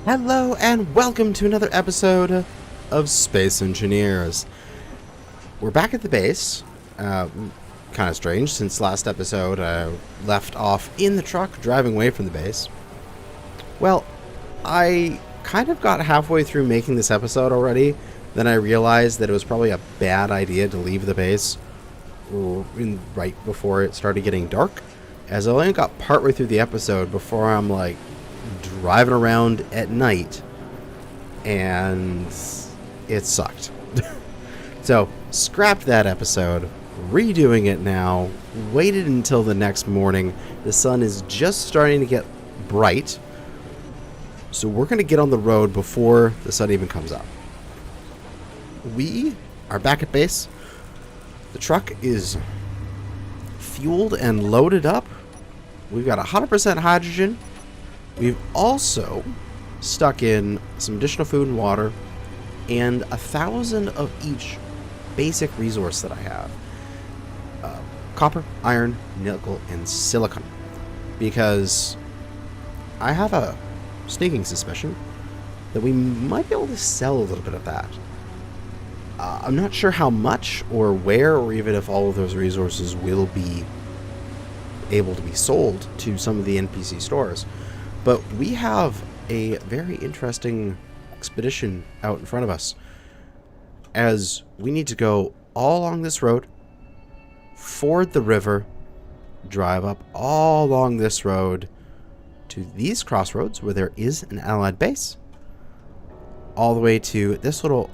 Hello and welcome to another episode of Space Engineers. We're back at the base. Kind of strange, since last episode I left off in the truck driving away from the base. Well, I kind of got halfway through making this episode already, then I realized that it was probably a bad idea to leave the base right before it started getting dark, as I only got partway through the episode before I'm like driving around at night, and it sucked. So, scrapped that episode, redoing it now, waited until the next morning. The sun is just starting to get bright, so we're going to get on the road before the sun even comes up. We are back at base. The truck is fueled and loaded up. We've got 100% hydrogen. We've also stuck in some additional food and water and 1,000 of each basic resource that I have. Copper, iron, nickel, and silicon. Because I have a sneaking suspicion that we might be able to sell a little bit of that. I'm not sure how much or where, or even if all of those resources will be able to be sold to some of the NPC stores. But we have a very interesting expedition out in front of us, as we need to go all along this road, ford the river, drive up all along this road to these crossroads where there is an allied base, all the way to this little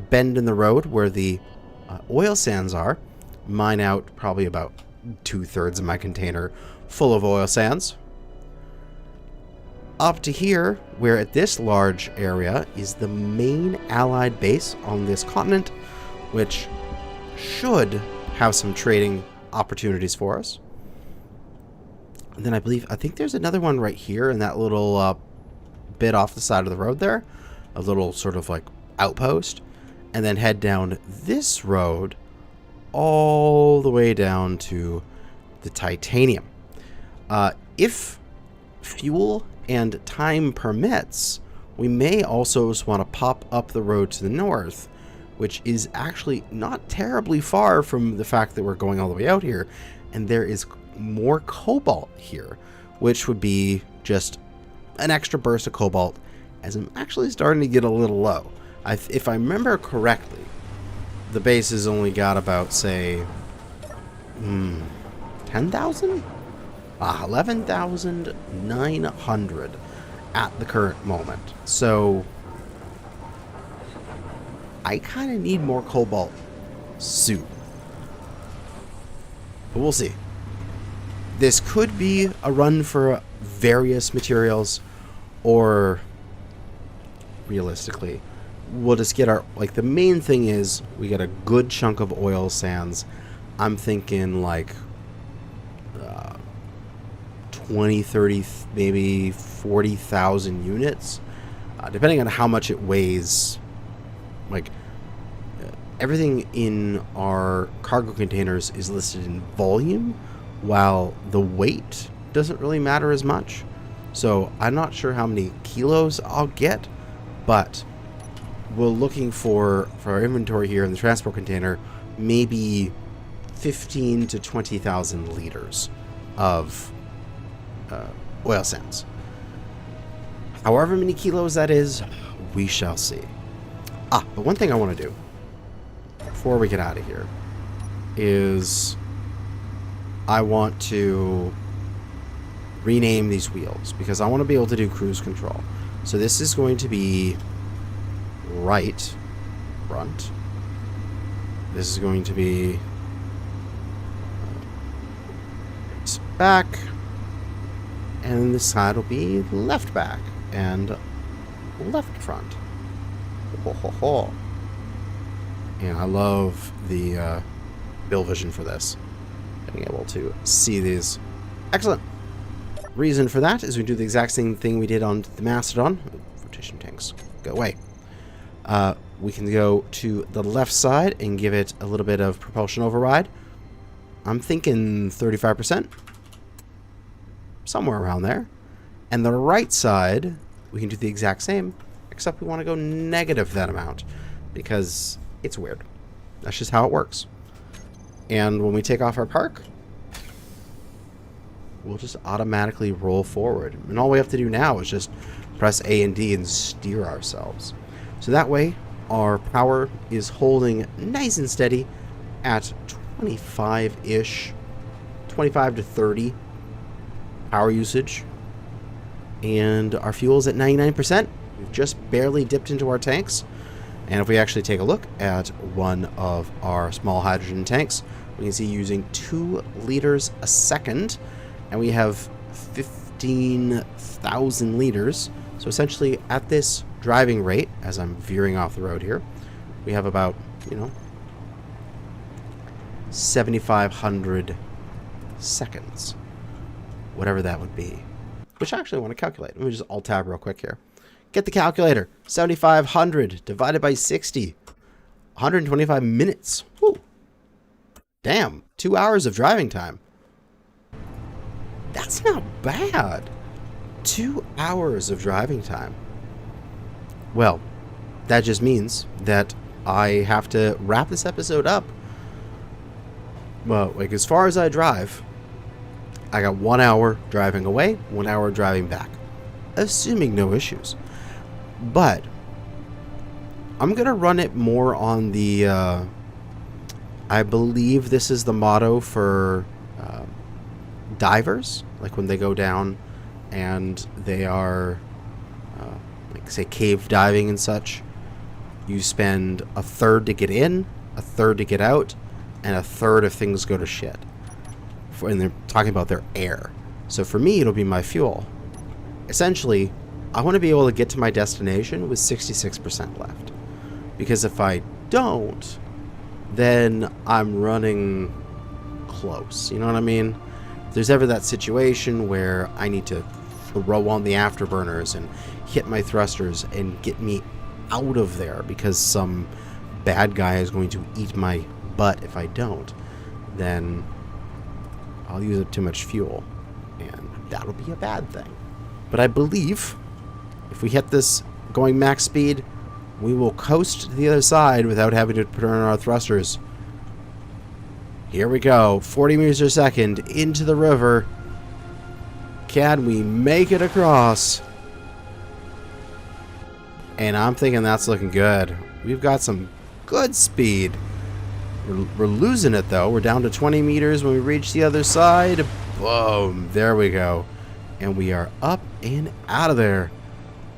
bend in the road where the oil sands are, mine out probably about 2/3 of my container full of oil sands, up to here, where at this large area is the main allied base on this continent, which should have some trading opportunities for us. And then I think there's another one right here in that little bit off the side of the road there, a little sort of like outpost, and then head down this road all the way down to the titanium. If fuel and time permits, we may also just want to pop up the road to the north, which is actually not terribly far from the fact that we're going all the way out here, and there is more cobalt here, which would be just an extra burst of cobalt, as I'm actually starting to get a little low. If I remember correctly, the base has only got about, say, 10,000? 11,900 at the current moment. So I kind of need more cobalt soon. But we'll see. This could be a run for various materials, or realistically, we'll just get our, like, the main thing is we get a good chunk of oil sands. I'm thinking like 20, 30, maybe 40,000 units, depending on how much it weighs. Like, everything in our cargo containers is listed in volume, while the weight doesn't really matter as much. So I'm not sure how many kilos I'll get, but we're looking for our inventory here in the transport container, maybe 15 to 20,000 liters of oil sands. However many kilos that is, we shall see. But one thing I want to do before we get out of here is I want to rename these wheels, because I want to be able to do cruise control. So this is going to be right front. This is going to be back. And this side will be left back and left front. Ho, ho, ho. And I love the build vision for this. Being able to see these. Excellent. Reason for that is we do the exact same thing we did on the Mastodon. Rotation tanks, go away. We can go to the left side and give it a little bit of propulsion override. I'm thinking 35%. Somewhere around there. And the right side, we can do the exact same, except we want to go negative that amount because it's weird. That's just how it works. And when we take off our park, we'll just automatically roll forward. And all we have to do now is just press A and D and steer ourselves. So that way, our power is holding nice and steady at 25-ish, 25 to 30 power usage. And our fuel is at 99%. We've just barely dipped into our tanks. And if we actually take a look at one of our small hydrogen tanks, we can see using 2 liters a second. And we have 15,000 liters. So essentially at this driving rate, as I'm veering off the road here, we have about, 7,500 seconds. Whatever that would be. Which I actually want to calculate. Let me just alt-tab real quick here. Get the calculator. 7,500 divided by 60. 125 minutes. Woo. Damn. 2 hours of driving time. That's not bad. 2 hours of driving time. Well, that just means that I have to wrap this episode up. Well, like as far as I drive, I got 1 hour driving away, 1 hour driving back. Assuming no issues. But I'm going to run it more on the, I believe this is the motto for divers. Like when they go down and they are, like say cave diving and such. You spend a third to get in, a third to get out, and a third if things go to shit. And they're talking about their air. So for me, it'll be my fuel. Essentially, I want to be able to get to my destination with 66% left. Because if I don't, then I'm running close. You know what I mean? If there's ever that situation where I need to throw on the afterburners and hit my thrusters and get me out of there because some bad guy is going to eat my butt if I don't, then I'll use up too much fuel, and that'll be a bad thing. But I believe if we hit this going max speed, we will coast to the other side without having to put on our thrusters. Here we go, 40 meters a second into the river. Can we make it across? And I'm thinking that's looking good. We've got some good speed. We're losing it though. We're down to 20 meters when we reach the other side. Boom. There we go. And we are up and out of there.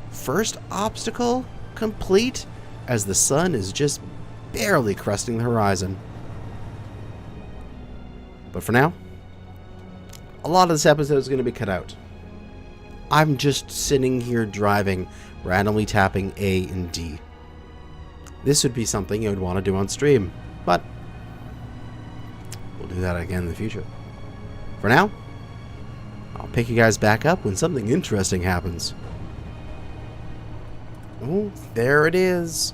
First obstacle complete as the sun is just barely cresting the horizon. But for now, a lot of this episode is going to be cut out. I'm just sitting here driving, randomly tapping A and D. This would be something you would want to do on stream, but we'll do that again in the future. For now, I'll pick you guys back up when something interesting happens. Oh, there it is.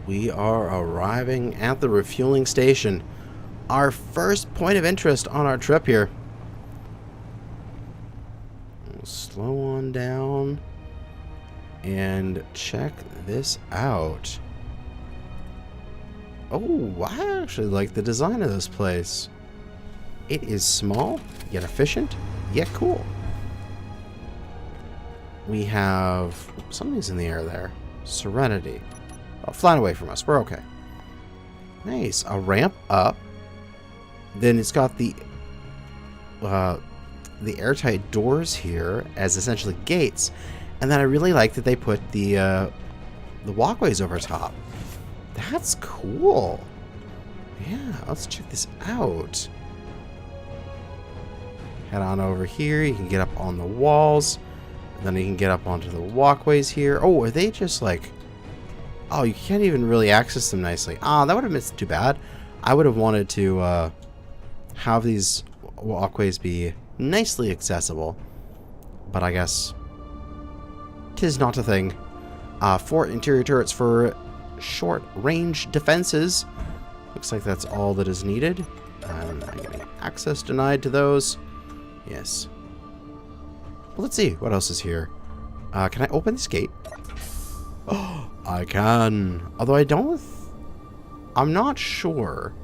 We are arriving at the refueling station. Our first point of interest on our trip here. We'll slow on down and check this out. Oh, I actually like the design of this place. It is small, yet efficient, yet cool. We have something's in the air there. Serenity. Oh, flying away from us. We're okay. Nice. A ramp up. Then it's got the airtight doors here as essentially gates, and then I really like that they put the walkways over top. That's cool. Yeah, let's check this out. Head on over here. You can get up on the walls. Then you can get up onto the walkways here. Oh, are they just like... Oh, you can't even really access them nicely. Ah, that would have been too bad. I would have wanted to have these walkways be nicely accessible. But I guess... 'tis not a thing. 4 interior turrets for short-range defenses. Looks like that's all that is needed. I'm getting access denied to those. Yes. Well, let's see. What else is here? Can I open this gate? Oh, I can. Although I'm not sure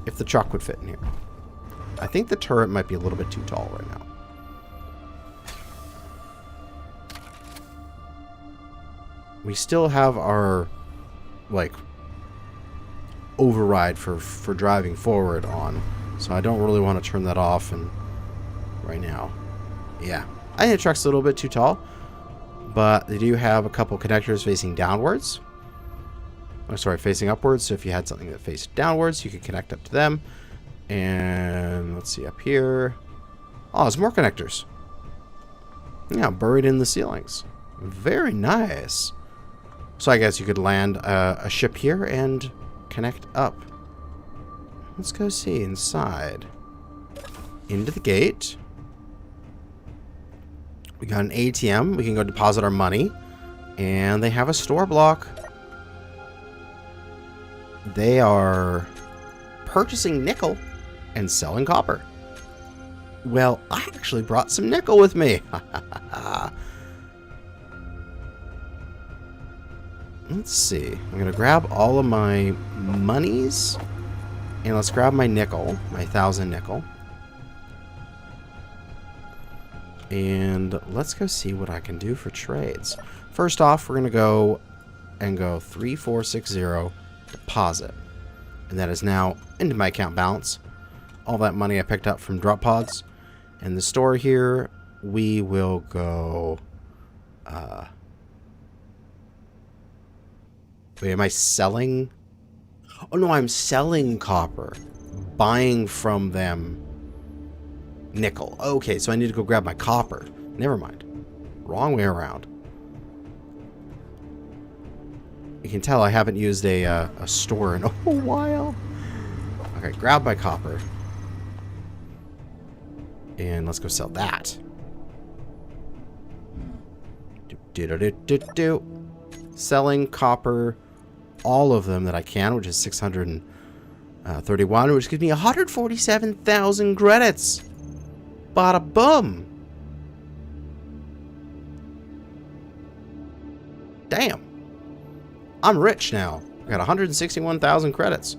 if the truck would fit in here. I think the turret might be a little bit too tall right now. We still have our, like, override for driving forward on. So I don't really want to turn that off and right now. Yeah. I think the truck's a little bit too tall. But they do have a couple connectors facing downwards. Oh, sorry, facing upwards. So if you had something that faced downwards, you could connect up to them. And let's see up here. Oh, there's more connectors. Yeah, buried in the ceilings. Very nice. So I guess you could land a ship here and connect up. Let's go see inside. Into the gate. We got an ATM. We can go deposit our money. And they have a store block. They are purchasing nickel and selling copper. Well, I actually brought some nickel with me. Let's see. I'm going to grab all of my monies. And let's grab my nickel. My 1,000 nickel. And let's go see what I can do for trades. First off, we're going to go 3460 deposit. And that is now into my account balance. All that money I picked up from drop pods. And the store here, we will go... wait, am I selling? Oh no, I'm selling copper. Buying from them nickel. Okay, so I need to go grab my copper. Never mind. Wrong way around. You can tell I haven't used a store in a while. Okay, grab my copper. And let's go sell that. Selling copper. All of them that I can, which is 631, which gives me 147,000 credits. Bada boom. Damn. I'm rich now. I got 161,000 credits.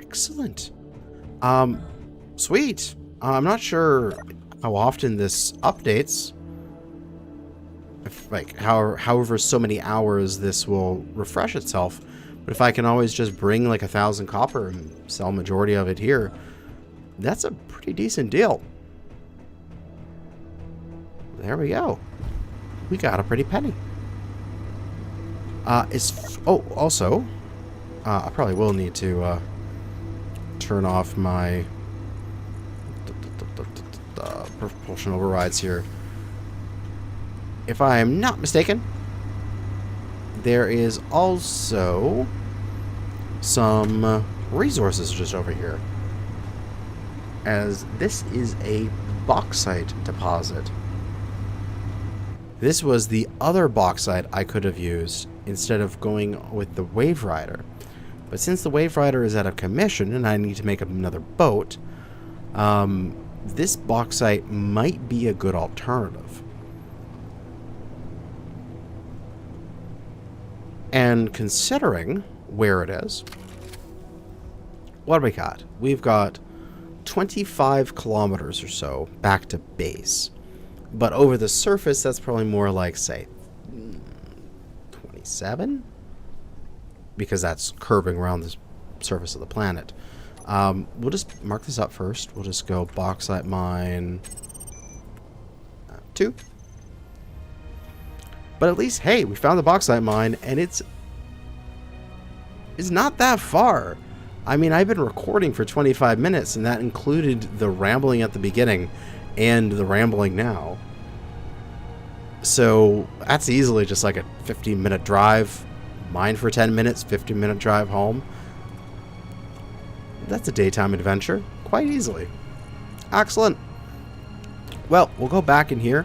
Excellent. Sweet. I'm not sure how often this updates. If, like, however so many hours this will refresh itself. But if I can always just bring like 1,000 copper and sell majority of it here, that's a pretty decent deal. There we go. We got a pretty penny. Also, I probably will need to turn off my propulsion overrides here. If I am not mistaken, there is also some resources just over here, as this is a bauxite deposit. This was the other bauxite I could have used instead of going with the Wave Rider. But since the Wave Rider is out of commission and I need to make another boat, this bauxite might be a good alternative. And considering where it is, what do we got? We've got 25 kilometers or so back to base. But over the surface, that's probably more like, say, 27? Because that's curving around the surface of the planet. We'll just mark this up first. We'll just go bauxite mine 2. But at least, hey, we found the bauxite mine, and it's not that far. I mean, I've been recording for 25 minutes, and that included the rambling at the beginning and the rambling now. So that's easily just like a 15-minute drive. Mine for 10 minutes, 15-minute drive home. That's a daytime adventure, quite easily. Excellent. Well, we'll go back in here.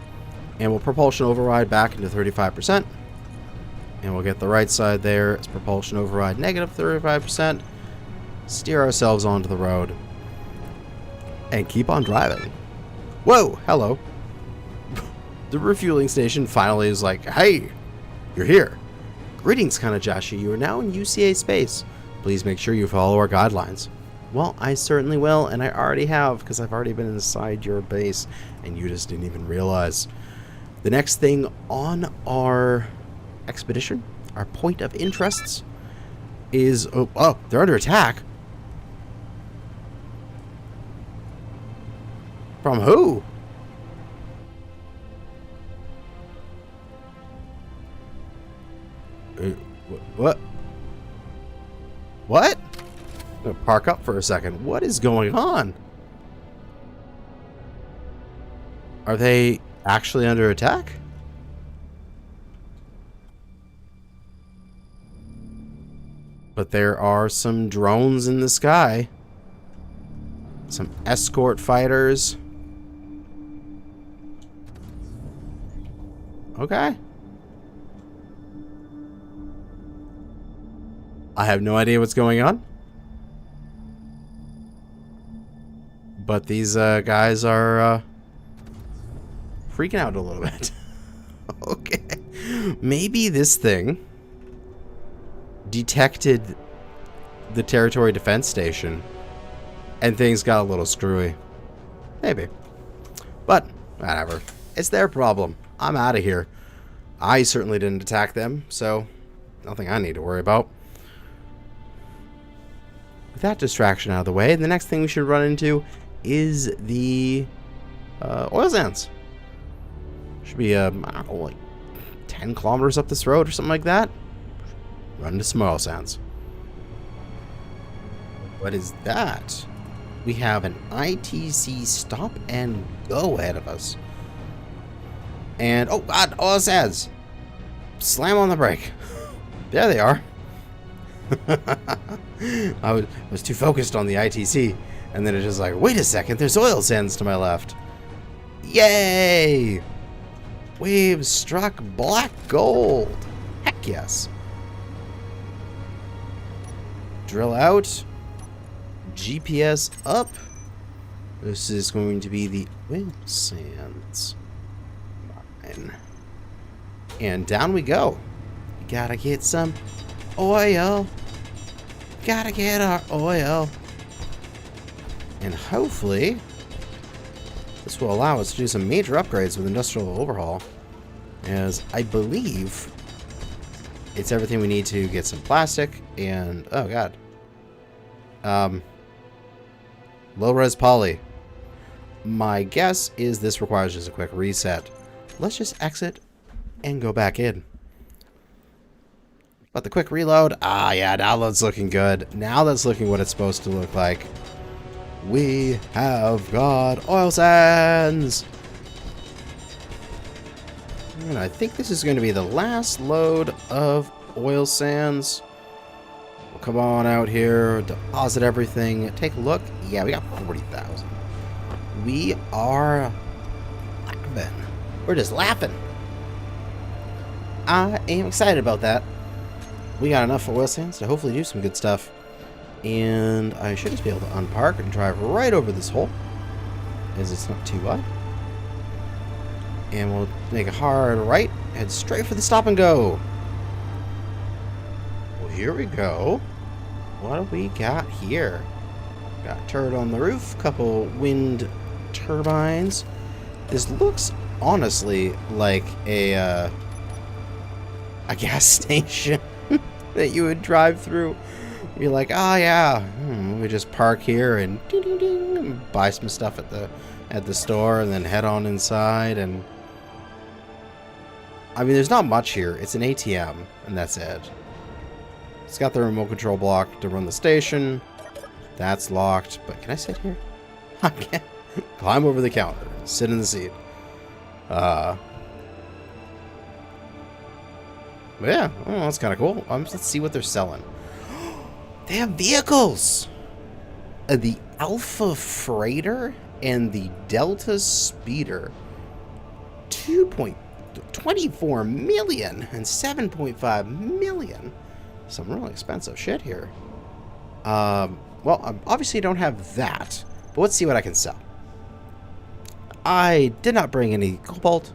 And we'll propulsion override back into 35%. And we'll get the right side there. It's propulsion override negative 35%. Steer ourselves onto the road. And keep on driving. Whoa, hello. The refueling station finally is like, hey, you're here. Greetings, Kanajashi. You are now in UCA space. Please make sure you follow our guidelines. Well, I certainly will, and I already have, because I've already been inside your base, and you just didn't even realize. The next thing on our expedition, our point of interests, is... Oh, they're under attack. From who? What? What? I'm gonna park up for a second. What is going on? Are they actually under attack? But there are some drones in the sky. Some escort fighters. Okay. I have no idea what's going on. But these guys are freaking out a little bit. Okay. Maybe this thing detected the territory defense station and things got a little screwy. Maybe. But, whatever. It's their problem. I'm out of here. I certainly didn't attack them, so nothing I need to worry about. With that distraction out of the way, the next thing we should run into is the oil sands. Should be, I don't know, like 10 kilometers up this road or something like that. Run into some oil sands. What is that? We have an ITC stop and go ahead of us. And, oh god, oil sands! Slam on the brake. There they are. I was too focused on the ITC, and then it's just like, wait a second, there's oil sands to my left. Yay! We've struck black gold. Heck yes. Drill out. GPS up. This is going to be the oil sands mine. And down we go. We gotta get some oil. Gotta get our oil. And hopefully this will allow us to do some major upgrades with industrial overhaul, as I believe it's everything we need to get some plastic and, oh god, low res poly. My guess is this requires just a quick reset. Let's just exit and go back in. But the quick reload, yeah, now that's looking good. Now that's looking what it's supposed to look like. We have got oil sands! And I think this is going to be the last load of oil sands. We'll come on out here, deposit everything, take a look. Yeah, we got 40,000. We are laughing. We're just laughing. I am excited about that. We got enough oil sands to hopefully do some good stuff. And I should just be able to unpark and drive right over this hole, as it's not too wide. And we'll make a hard right, head straight for the stop and go. Well, here we go. What do we got here? Got a turret on the roof, couple wind turbines. This looks honestly like a gas station that you would drive through. You're like, oh yeah, we just park here and ding, ding, ding, and buy some stuff at the store, and then head on inside. And I mean, there's not much here. It's an ATM, and that's it. It's got the remote control block to run the station. That's locked. But can I sit here? I can't. Climb over the counter. Sit in the seat. But yeah, oh, that's kind of cool. Let's see what they're selling. They have vehicles! The Alpha Freighter and the Delta Speeder. 2.24 million and 7.5 million. Some really expensive shit here. Well, I obviously don't have that, but let's see what I can sell. I did not bring any cobalt,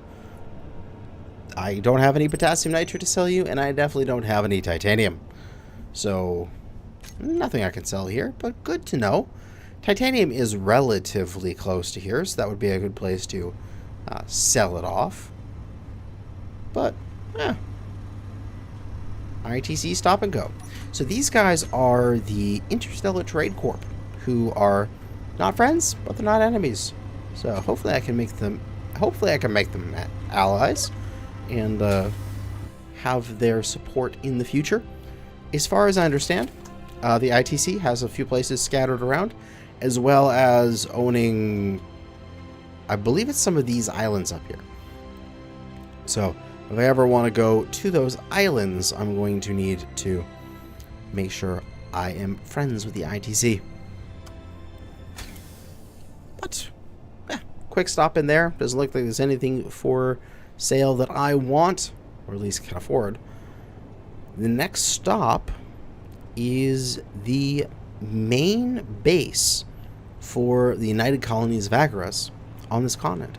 I don't have any potassium nitrate to sell you, and I definitely don't have any titanium. So, nothing I can sell here, but good to know. Titanium is relatively close to here, so that would be a good place to sell it off. But, yeah. ITC stop and go. So these guys are the Interstellar Trade Corp, who are not friends, but they're not enemies. So hopefully I can make them allies and have their support in the future. As far as I understand, the ITC has a few places scattered around, as well as owning, I believe it's some of these islands up here. So if I ever want to go to those islands, I'm going to need to make sure I am friends with the ITC. But, quick stop in there. Doesn't look like there's anything for sale that I want, or at least can afford. The next stop is the main base for the United Colonies of Agaris on this continent.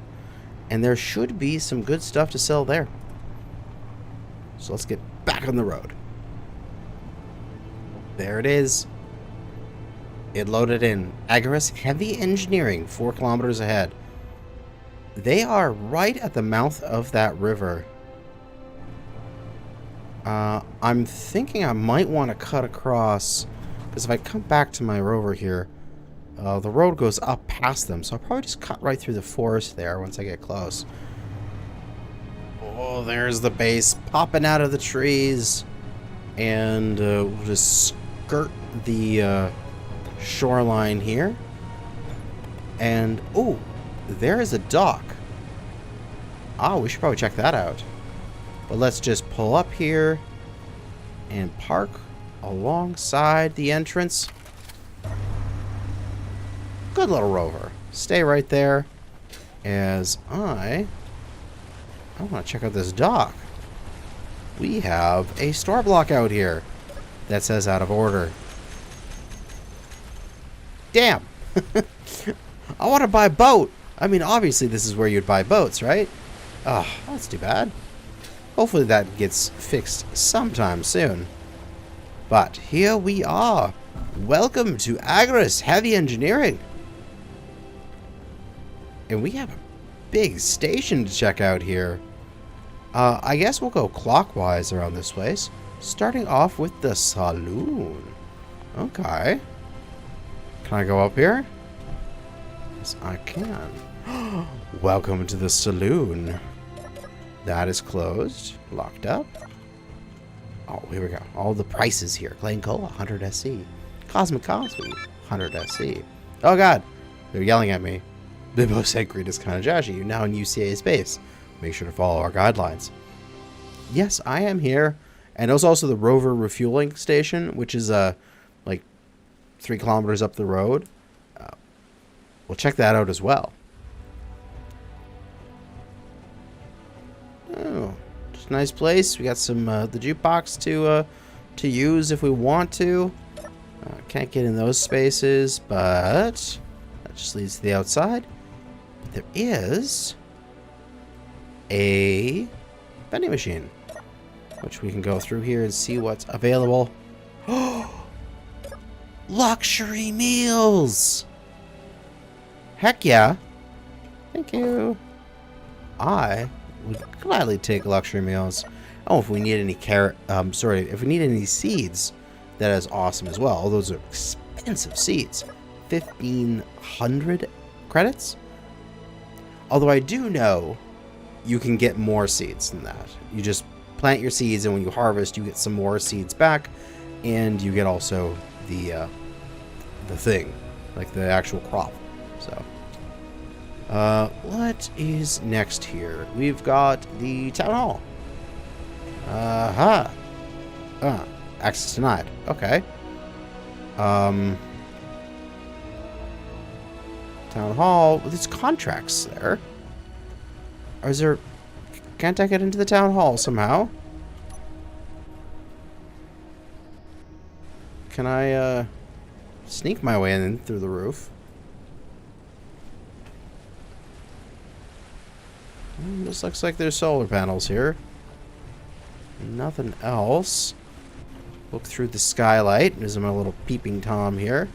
And there should be some good stuff to sell there. So let's get back on the road. There it is. It loaded in. Agaris Heavy Engineering, 4 kilometers ahead. They are right at the mouth of that river. I'm thinking I might want to cut across, because if I come back to my rover here, the road goes up past them, so I'll probably just cut right through the forest there once I get close. Oh, there's the base popping out of the trees, and we'll just skirt the shoreline here. And, oh, there is a dock. Oh, we should probably check that out. But let's just pull up here and park alongside the entrance. Good little rover. Stay right there as I want to check out this dock. We have a store block out here that says out of order. Damn. I want to buy a boat. I mean, obviously this is where you'd buy boats, right? Oh, that's too bad. Hopefully that gets fixed sometime soon. But here we are. Welcome to Agaris Heavy Engineering. And we have a big station to check out here. I guess we'll go clockwise around this place. Starting off with the saloon. Okay. Can I go up here? Yes, I can. Welcome to the saloon. That is closed. Locked up. Oh, here we go. All the prices here. Plain Cola, 100 SC. Cosmic Cosby, 100 SC. Oh god. They're yelling at me. They both said greetings Kanajashi. You're now in UCA space. Make sure to follow our guidelines. Yes, I am here. And there's also the rover refueling station, which is like 3 kilometers up the road. We'll check that out as well. Oh, just a nice place. We got some the jukebox to use if we want to. Can't get in those spaces, but that just leads to the outside. But there is a vending machine, which we can go through here and see what's available. Luxury meals! Heck yeah. Thank you. I would gladly take luxury meals. Oh, if we need any if we need any seeds, that is awesome as well. All those are expensive seeds. 1,500 credits? Although I do know you can get more seeds than that. You just plant your seeds, and when you harvest, you get some more seeds back, and you get also the thing, like the actual crop. So, what is next here? We've got the town hall. Access denied. Okay. Town hall. There's contracts there. Or is there... Can't I get into the town hall somehow? Can I, sneak my way in through the roof? This looks like there's solar panels here. Nothing else. Look through the skylight. There's my little peeping Tom here.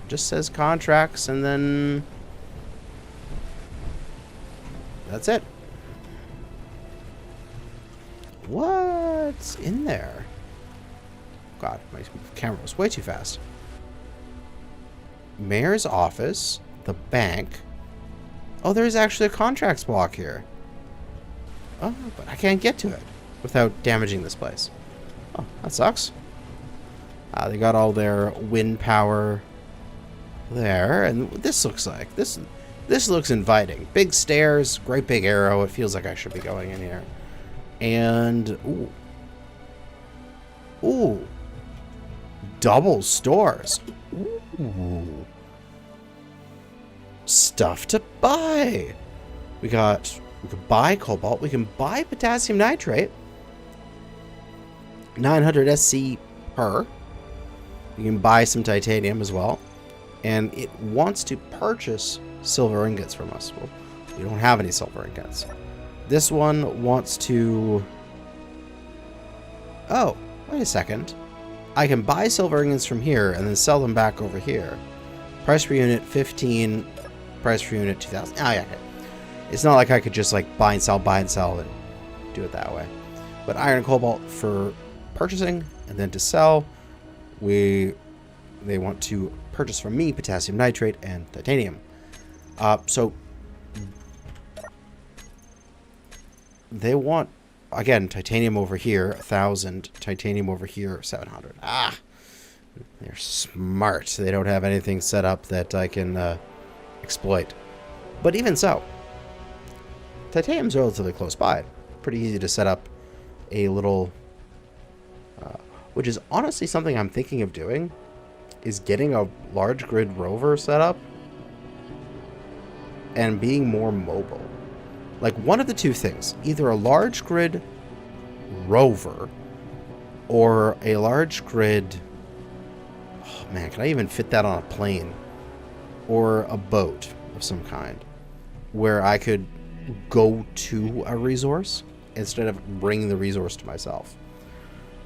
Just says contracts, and then that's it. What's in there? God, my camera was way too fast. Mayor's office, the bank. Oh, there's actually a contracts block here. Oh, but I can't get to it without damaging this place. Oh, that sucks. They got all their wind power there, and this looks like this looks inviting. Big stairs, great big arrow. It feels like I should be going in here. And ooh, double stores. Ooh, stuff to buy. We could buy cobalt. We can buy potassium nitrate. 900 SC per. You can buy some titanium as well. And it wants to purchase silver ingots from us. Well, we don't have any silver ingots. This one wants to... Oh, wait a second. I can buy silver ingots from here and then sell them back over here. Price per unit 15. Price per unit 2,000. Oh, yeah, okay. It's not like I could just like buy and sell, and do it that way. But iron and cobalt for purchasing, and then to sell, they want to purchase from me potassium nitrate and titanium. So they want, again, titanium over here 1,000, titanium over here 700. Ah, they're smart. They don't have anything set up that I can exploit. But even so, titanium's relatively close by. Pretty easy to set up a little, which is honestly something I'm thinking of doing, is getting a large grid rover set up and being more mobile. Like one of the two things, either a large grid rover or a large grid, oh man, can I even fit that on a plane? Or a boat of some kind where I could go to a resource instead of bringing the resource to myself.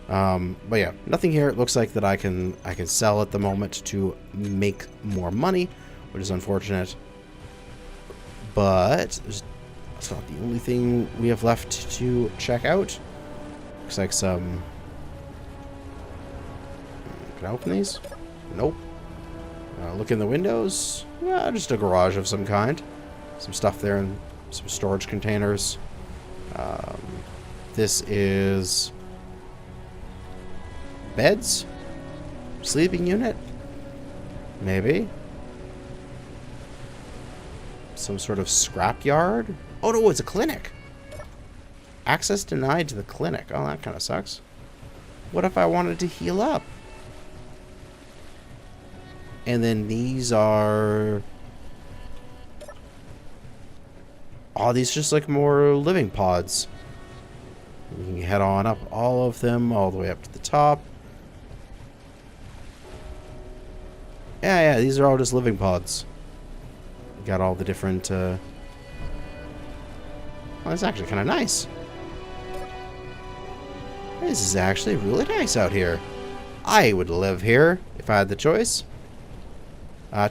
But yeah, nothing here. It looks like that I can sell at the moment to make more money, which is unfortunate. But that's not the only thing we have left to check out. Looks like some... Can I open these? Nope. Look in the windows. Yeah, just a garage of some kind. Some stuff there and some storage containers. This is... beds? Sleeping unit? Maybe. Some sort of scrap yard? Oh no, it's a clinic! Access denied to the clinic. Oh, that kind of sucks. What if I wanted to heal up? And then these are... Oh, these just like more living pods. You can head on up all of them, all the way up to the top. Yeah, these are all just living pods. Got all the different... Well, that's actually kind of nice. This is actually really nice out here. I would live here if I had the choice.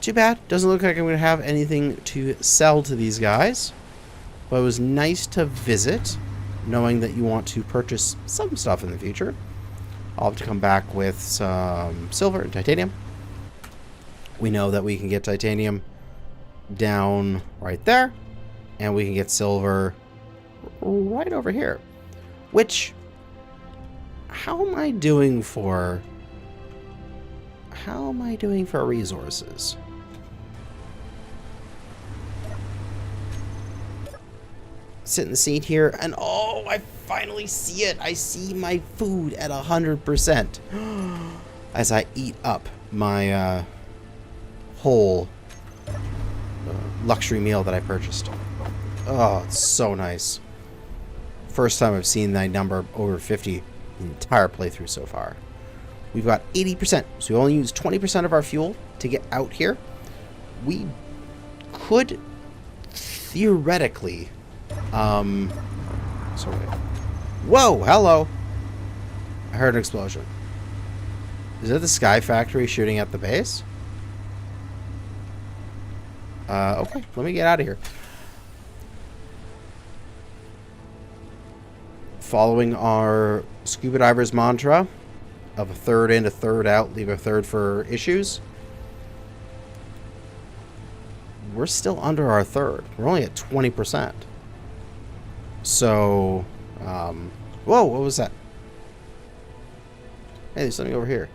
Too bad. Doesn't look like I'm going to have anything to sell to these guys. But it was nice to visit, knowing that you want to purchase some stuff in the future. I'll have to come back with some silver and titanium. We know that we can get titanium down right there, and we can get silver right over here. Which, how am I doing for resources? Sit in the seat here, and oh, I finally see it. I see my food at 100% as I eat up my whole luxury meal that I purchased. Oh, it's so nice. First time I've seen that number over 50 the entire playthrough so far. We've got 80%, so we only use 20% of our fuel to get out here. We could theoretically, sorry. Whoa, hello. I heard an explosion. Is that the Sky Factory shooting at the base? Okay, let me get out of here. Following our scuba diver's mantra of a third in, a third out, leave a third for issues. We're still under our third. We're only at 20%. So, whoa, what was that? Hey, there's something over here.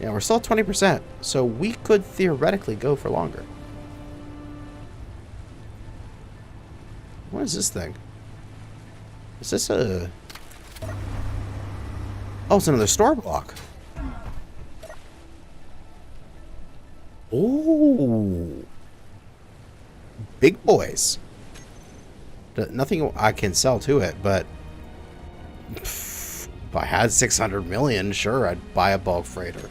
Yeah, we're still at 20%. So we could theoretically go for longer. What is this thing? Is this a... Oh, it's another store block. Oh. Big boys. Nothing I can sell to it, but... If I had 600 million, sure, I'd buy a bulk freighter.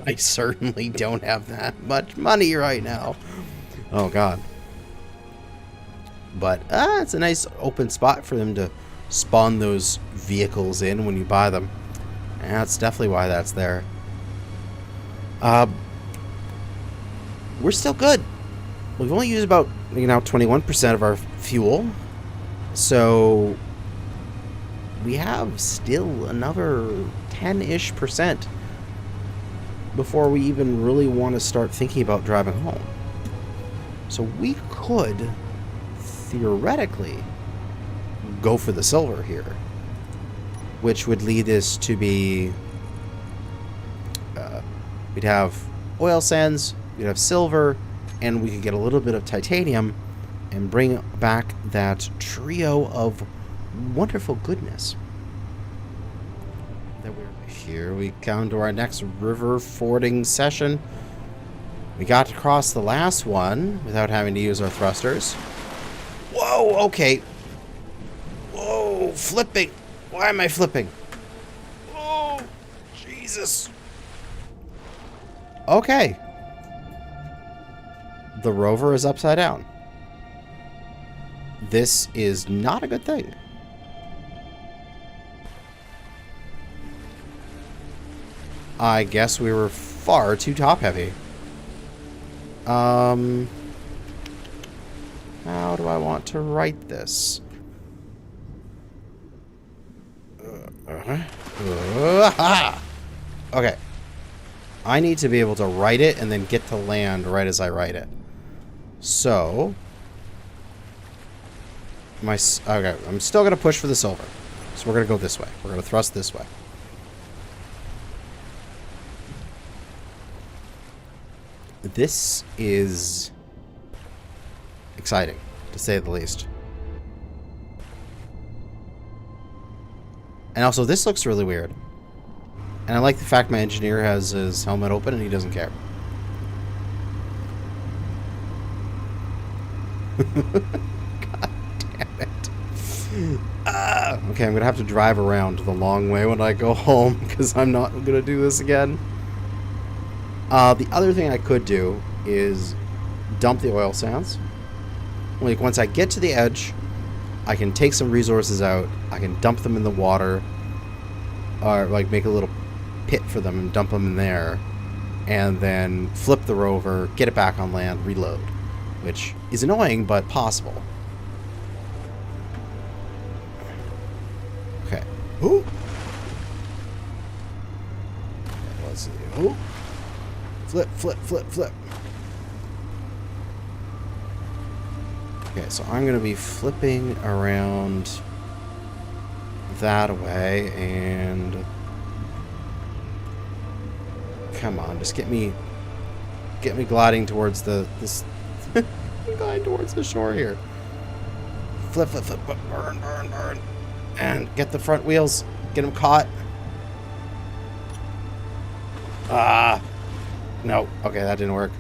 I certainly don't have that much money right now. Oh, God. But it's a nice open spot for them to spawn those vehicles in when you buy them. And that's definitely why that's there. We're still good. We've only used about, 21% of our fuel. So we have still another 10-ish percent before we even really want to start thinking about driving home. So we could theoretically go for the silver here, which would lead us to be we'd have oil sands, we'd have silver, and we could get a little bit of titanium and bring back that trio of wonderful goodness. Here we come to our next river fording session. We got to cross the last one without having to use our thrusters. Whoa, okay. Whoa, flipping. Why am I flipping? Oh, Jesus. Okay. The rover is upside down. This is not a good thing. I guess we were far too top heavy. How do I want to write this? Okay. I need to be able to write it and then get to land right as I write it. So, okay, I'm still going to push for the silver. So we're going to go this way. We're going to thrust this way. This is exciting, to say the least. And also, this looks really weird. And I like the fact my engineer has his helmet open and he doesn't care. God damn it. Okay, I'm going to have to drive around the long way when I go home because I'm not going to do this again. The other thing I could do is dump the oil sands. Like, once I get to the edge, I can take some resources out. I can dump them in the water. Or, like, make a little pit for them and dump them in there. And then flip the rover, get it back on land, reload. Which is annoying, but possible. Okay. Ooh. Let's see. Ooh. Flip, flip, flip, flip. Okay, so I'm going to be flipping around that way, and come on, just get me gliding towards this gliding towards the shore here. Flip, flip, flip, burn, burn, burn, and get the front wheels, get them caught. No, okay, that didn't work.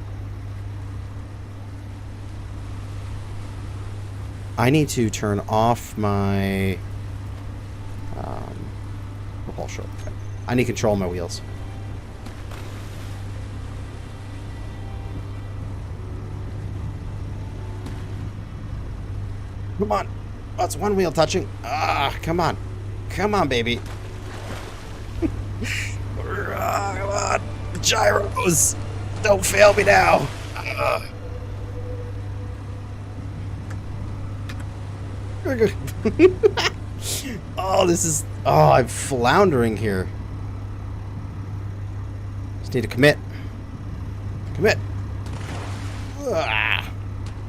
I need to turn off my propulsion. I need to control my wheels. Come on. Oh, it's one wheel touching. Ah, come on. Come on, baby. Come on. Gyros. Don't fail me now. Oh, this is... Oh, I'm floundering here. Just need to commit. Commit.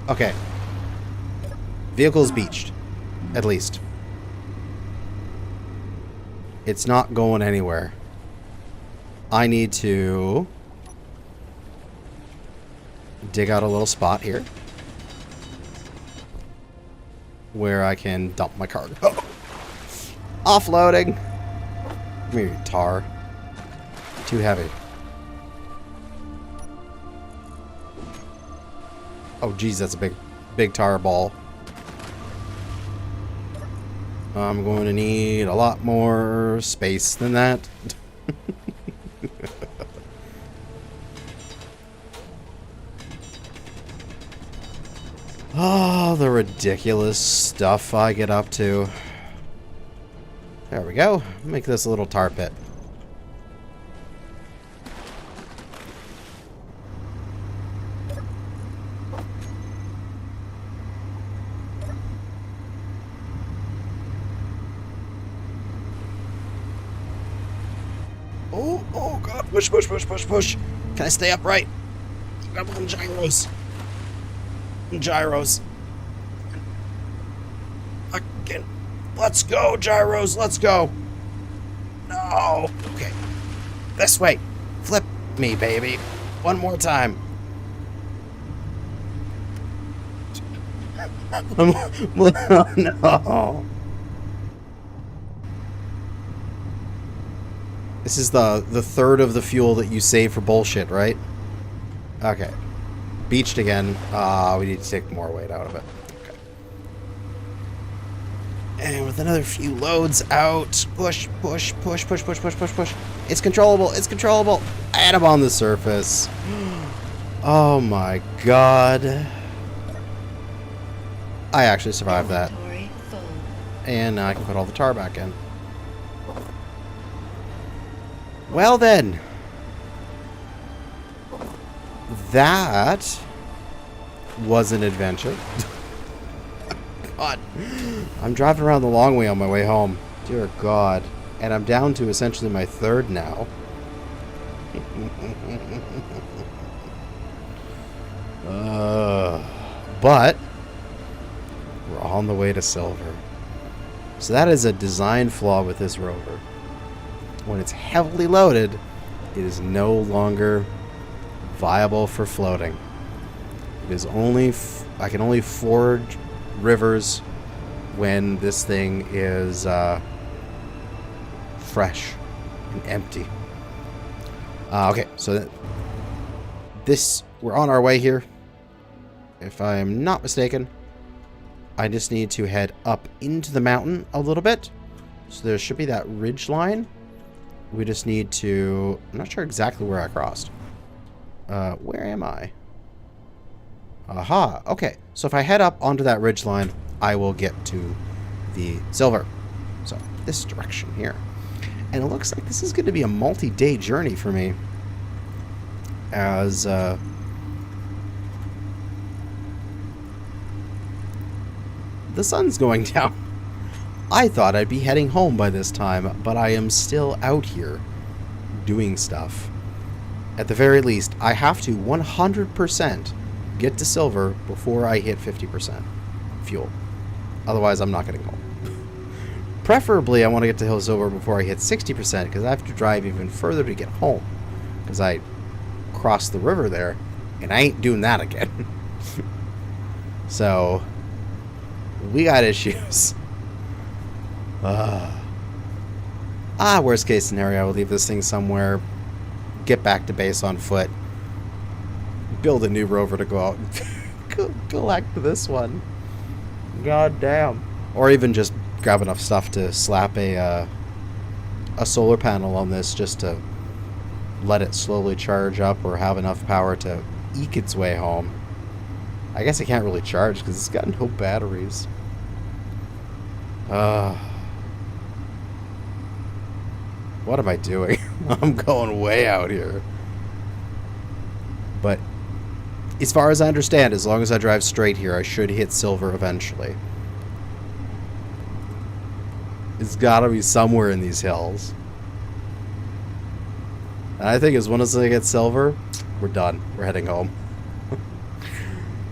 Okay. Vehicle's beached. At least. It's not going anywhere. I need to dig out a little spot here where I can dump my cargo. Offloading. Come here, you tar. Too heavy. Oh, geez, that's a big tar ball. I'm going to need a lot more space than that. Oh, the ridiculous stuff I get up to. There we go. Make this a little tar pit. Oh god, push. Can I stay upright? Grab them gyros. Gyros. Fucking. Let's go, gyros, let's go. No. Okay. This way. Flip me, baby. One more time. No. This is the third of the fuel that you save for bullshit, right? Okay. Beached again. We need to take more weight out of it. Okay. And with another few loads out. Push. It's controllable. And I'm on the surface. Oh my god. I actually survived that. And now I can put all the tar back in. Well then. That was an adventure. God. I'm driving around the long way on my way home. Dear God. And I'm down to essentially my third now. But we're on the way to silver. So that is a design flaw with this rover. When it's heavily loaded, it is no longer viable for floating. It is only I can only ford rivers when this thing is fresh and empty. Okay, so we're on our way here. If I am not mistaken, I just need to head up into the mountain a little bit. So there should be that ridge line. We just need to... I'm not sure exactly where I crossed. Where am I? Aha, okay. So if I head up onto that ridge line, I will get to the silver. So, this direction here. And it looks like this is going to be a multi-day journey for me. As, the sun's going down. I thought I'd be heading home by this time, but I am still out here doing stuff. At the very least, I have to 100% get to silver before I hit 50% fuel. Otherwise, I'm not getting home. Preferably, I want to get to Hill Silver before I hit 60% because I have to drive even further to get home. Because I crossed the river there, and I ain't doing that again. So, we got issues. Worst case scenario, I will leave this thing somewhere, get back to base on foot, build a new rover to go out and collect this one. God damn. Or even just grab enough stuff to slap a solar panel on this just to let it slowly charge up or have enough power to eke its way home. I guess it can't really charge because it's got no batteries. What am I doing? I'm going way out here. But as far as I understand, as long as I drive straight here, I should hit silver eventually. It's got to be somewhere in these hills. And I think as soon as I get silver, we're done. We're heading home.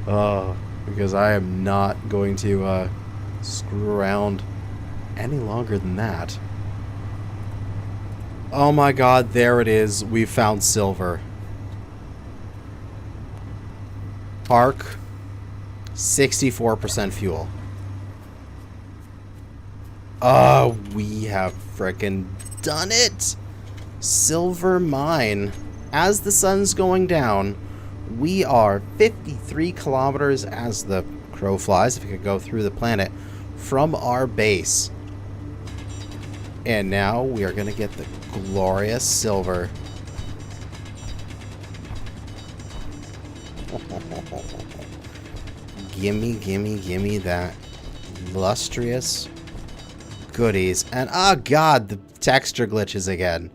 Because I am not going to screw around any longer than that. Oh my god, there it is. We found silver. Park. 64% fuel. Oh, we have frickin' done it! Silver mine. As the sun's going down, we are 53 kilometers as the crow flies, if it could go through the planet, from our base. And now we are going to get the glorious silver. Gimme, gimme, gimme that lustrous goodies. And oh god, the texture glitches again.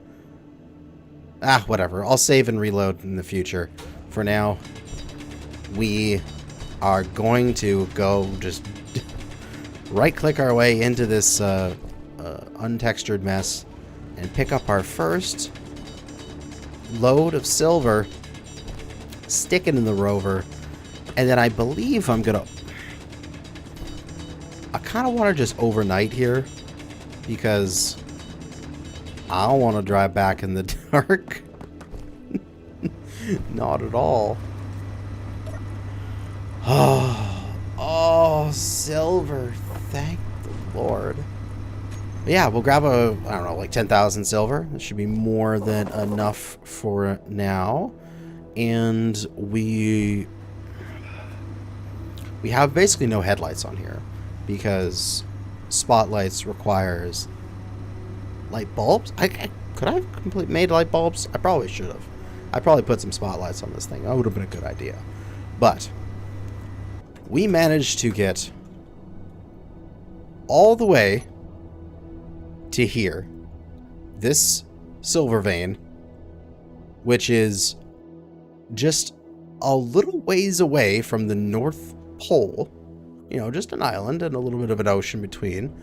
Ah, whatever. I'll save and reload in the future. For now, we are going to go just right-click our way into this untextured mess and pick up our first load of silver, stick it in the rover, and then I believe I'm gonna... I kind of want to just overnight here because I don't want to drive back in the dark. Not at all. Oh, silver. Thank the Lord. Yeah, we'll grab a, I don't know, like 10,000 silver. That should be more than enough for now. And we have basically no headlights on here because spotlights requires light bulbs. Could I have made light bulbs? I probably should have. I probably put some spotlights on this thing. That would have been a good idea. But we managed to get all the way to here. This silver vein, which is just a little ways away from the North Pole. You know, just an island and a little bit of an ocean between.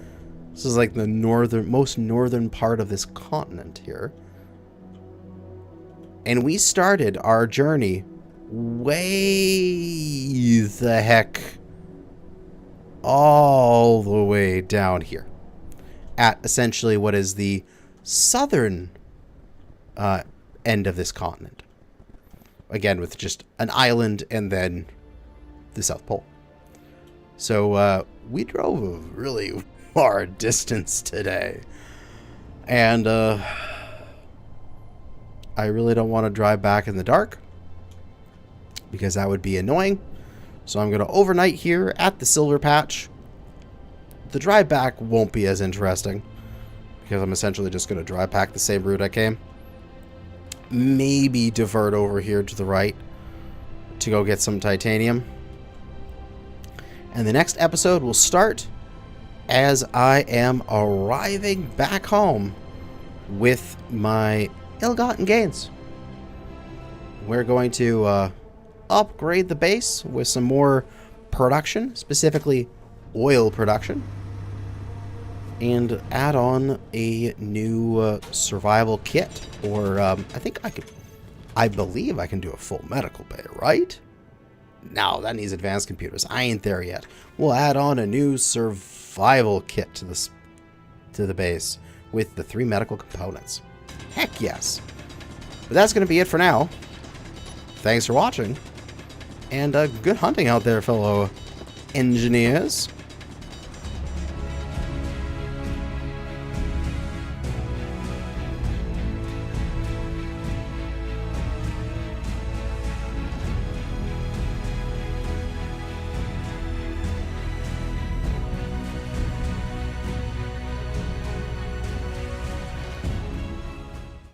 This is like the most northern part of this continent here. And we started our journey way the heck all the way down here at essentially what is the southern end of this continent. Again, with just an island and then the South Pole. So we drove a really far distance today. And I really don't want to drive back in the dark because that would be annoying. So I'm going to overnight here at the silver patch. The drive back won't be as interesting because I'm essentially just going to drive back the same route I came. Maybe divert over here to the right to go get some titanium. And the next episode will start as I am arriving back home with my ill-gotten gains. We're going to upgrade the base with some more production, specifically oil production, and add on a new survival kit. Or I believe I can do a full medical bay, right? No, that needs advanced computers. I ain't there yet. We'll add on a new survival kit to the base with the 3 medical components. Heck yes. But that's going to be it for now. Thanks for watching. And good hunting out there, fellow engineers.